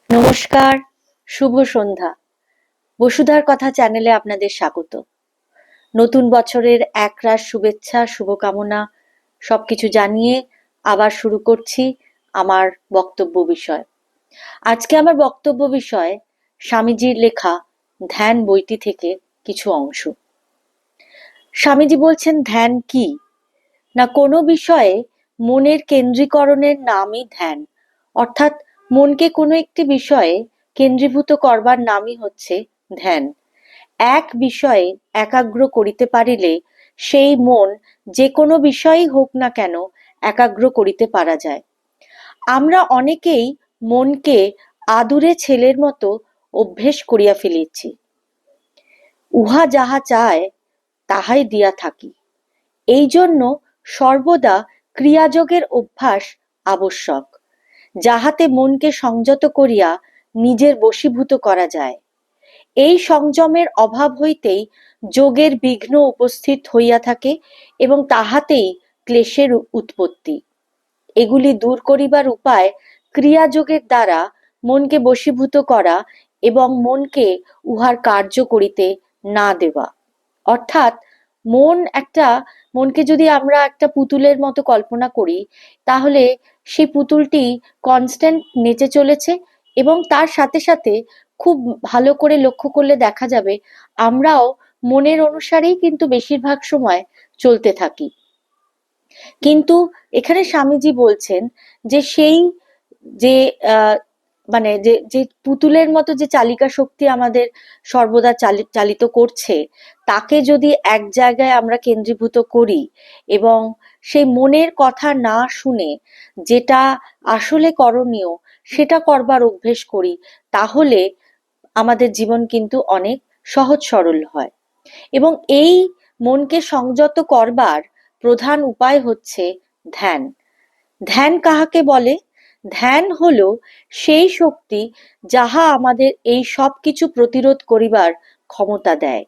নমস্কার, শুভ সন্ধ্যা। বসুধার কথা চ্যানেলে আপনাদের স্বাগত। নতুন বছরের একরাশ শুভেচ্ছা, শুভকামনা সবকিছু জানিয়ে আবার শুরু করছি আমার বক্তব্য বিষয়। আজকে আমার বক্তব্য বিষয় স্বামীজির লেখা ধ্যান বইটি থেকে কিছু অংশ। স্বামীজি বলছেন, ধ্যান কি না কোনো বিষয়ে মনের কেন্দ্রীকরণের নামই ধ্যান, অর্থাৎ মনকে কোনো একটি বিষয়ে কেন্দ্রীভূত করবার নামই হচ্ছে ধ্যান। এক বিষয়ে একাগ্র করিতে পারিলে সেই মন যে কোনো বিষয়ই হোক না কেন একাগ্র করিতে পারা যায়। আমরা অনেকেই মনকে আদুরে ছেলের মতো অভ্যেস করিয়া ফেলিছি। উহা যাহা চায় তাহাই দিয়া থাকি। এই জন্য সর্বদা ক্রিয়াযোগের অভ্যাস আবশ্যক, যাহাতে মনকে সংযত করিয়া নিজের বশীভূত করা যায়। এই সংযমের অভাব হইতেই যোগের বিঘ্ন উপস্থিত হইয়া থাকে এবং তাহাতেই ক্লেশের উৎপত্তি। এগুলি দূর করিবার উপায় ক্রিয়াযোগের দ্বারা মনকে বশীভূত করা এবং মনকে উহার কার্য করিতে না দেওয়া। অর্থাৎ মনকে যদি আমরা একটা পুতুলের মতো কল্পনা করি, তাহলে সেই পুতুলটি কনস্ট্যান্ট নেচে চলেছে এবং তার সাথে সাথে খুব ভালো করে লক্ষ্য করলে দেখা যাবে আমরাও মনের অনুসারেই কিন্তু বেশিরভাগ সময় চলতে থাকি। কিন্তু এখানে স্বামীজি বলছেন যে সেই যে মানে যে যে পুতুলের মতো যে চালিকা শক্তি আমাদের সর্বদা চালিত করছে, তাকে যদি এক জায়গায় আমরা কেন্দ্রীভূত করি এবং সেই মনের কথা না শুনে যেটা আসলে করণীয় সেটা করবার অভ্যেস করি, তাহলে আমাদের জীবন কিন্তু অনেক সহজ সরল হয়। এবং এই মনকে সংযত করবার প্রধান উপায় হচ্ছে ধ্যান। ধ্যান কাহাকে বলে? ধ্যান হলো সেই শক্তি যাহা আমাদের এই সব কিছু প্রতিরোধ করিবার ক্ষমতা দেয়।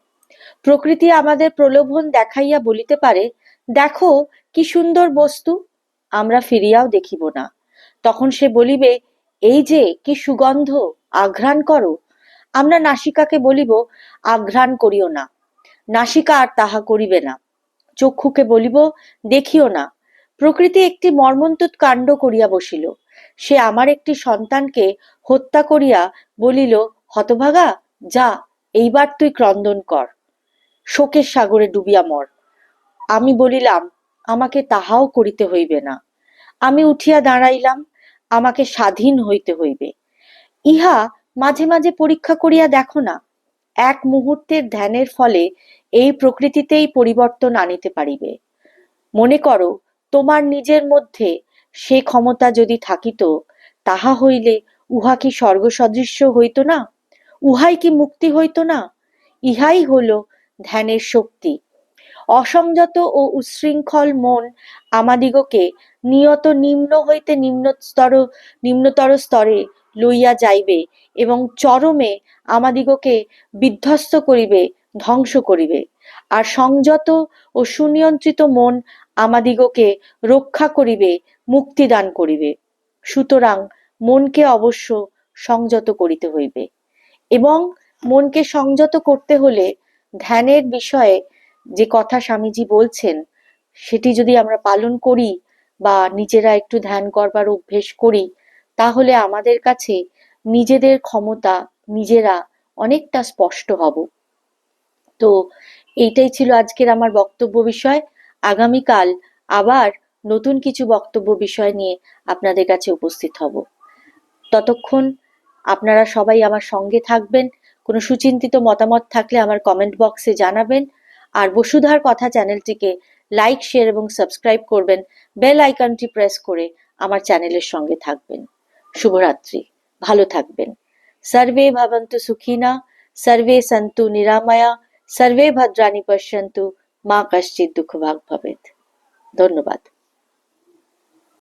প্রকৃতি আমাদের প্রলোভন দেখাইয়া বলিতে পারে, দেখো কি সুন্দর বস্তু, আমরা ফিরিয়াও দেখিব না। তখন সে বলিবে, এই যে কি সুগন্ধ, আঘ্রাণ করো। আমরা নাসিকাকে বলিব, আঘ্রাণ করিও না। নাসিকা আর তাহা করিবে না। চক্ষুকে বলিব, দেখিও না। প্রকৃতি একটি মর্মন্তুদ কাণ্ড করিয়া বসিল। সে আমার একটি সন্তানকে হত্যা করিয়া বলিল, হতভাগা, যা এইবার তুই ক্রন্দন কর, শোকের সাগরে ডুবিয়া মর। আমি বলিলাম, আমাকে তাহাও করিতে হইবে না। আমি উঠিয়া দাঁড়াইলাম, আমাকে স্বাধীন হইতে হইবে। ইহা মাঝে মাঝে পরীক্ষা করিয়া দেখো না, এক মুহূর্তের ধ্যানের ফলে এই প্রকৃতিতেই পরিবর্তন আনিতে পারিবে। মনে করো, তোমার নিজের মধ্যে সে ক্ষমতা যদি থাকিত, তাহা হইলে উহা কি স্বর্গ সদৃশ্য হইত না? উহাই কি মুক্তি হইত না? ইহাই হলো ধ্যানের শক্তি। অসংযত ও উচ্ছৃঙ্খল মন আমাদিগকে নিয়ত নিম্ন হইতে নিম্নতর স্তরে লইয়া যাইবে এবং চরমে আমাদিগকে বিধ্বস্ত করিবে, ধ্বংস করিবে। আর সংযত ও সুনিয়ন্ত্রিত মন আমাদিগকে রক্ষা করিবে, মুক্তি দান করিবে। সুতরাং মনকে অবশ্য সংযত করিতে হইবে এবং মনকে সংযত করতে হলে ধ্যানের বিষয়ে যে কথা স্বামীজি বলছেন সেটি যদি আমরা পালন করি বা নিজেরা একটু ধ্যান করবার অভ্যেস করি, তাহলে আমাদের কাছে নিজেদের ক্ষমতা নিজেরা অনেকটা স্পষ্ট হব। তো এইটাই ছিল আজকের আমার বক্তব্য বিষয়। আগামীকাল আবার নতুন কিছু বক্তব্য বিষয় নিয়ে আপনাদের কাছে উপস্থিত হব। ততক্ষণ আপনারা সবাই আমার সঙ্গে থাকবেন। কোনো সুচিন্তিত মতামত থাকলে আমার কমেন্ট বক্সে জানাবেন। আর বসুধার কথা চ্যানেলটিকে লাইক, শেয়ার এবং সাবস্ক্রাইব করবেন। বেল আইকনটি প্রেস করে আমার চ্যানেলের সঙ্গে থাকবেন। শুভরাত্রি, ভালো থাকবেন। সর্বে ভবন্তু সুখিনা, সর্বে সন্তু নিরাময়া, সর্বে ভদ্রাণি পশ্যন্তু, মা কশ্চিৎ দুঃখভাগ্ ভবেৎ। ধন্যবাদ।